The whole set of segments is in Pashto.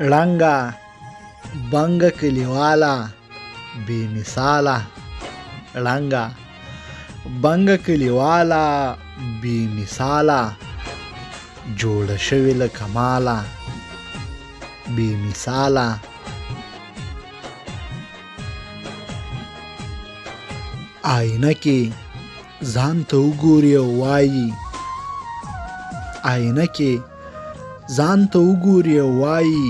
ړنګه بنګه کلیواله بې مثاله ړنګه بنګه کلیواله بې مثاله جوړه شوې له کماله بې مثاله آینه کې ځان ته وګوري او وایي آینه کې ځان ته وګوري او وایي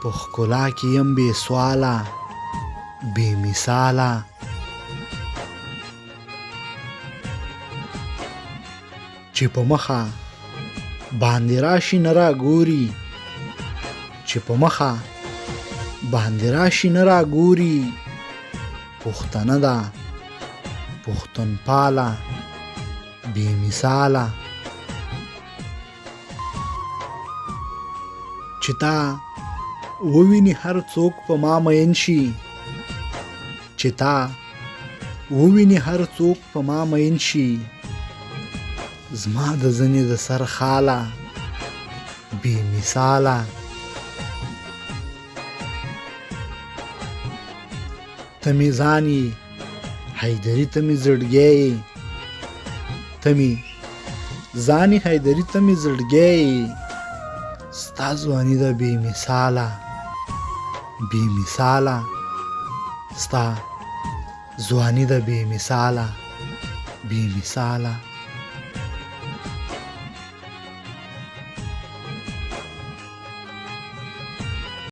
په ښکلا کې یم بې سواله بې مثاله چې په مخه باندې راشي نه راګوري چې په مخه باندې راشي نه راګوري پښتنه ده پښتونپاله بې مثاله چې تا وویني هر څوک په ما مین شي چې تا وویني هر څوک په ما مین شي زما د زنې د سر خاله بې مثاله ته مې ځان یې حیدري ته مې زړګی یې ته مې ځان یې حیدري ته مې زړګی یې ستا ځواني ده بې مثاله بې مثاله ستا ځواني ده بې مثاله بې مثاله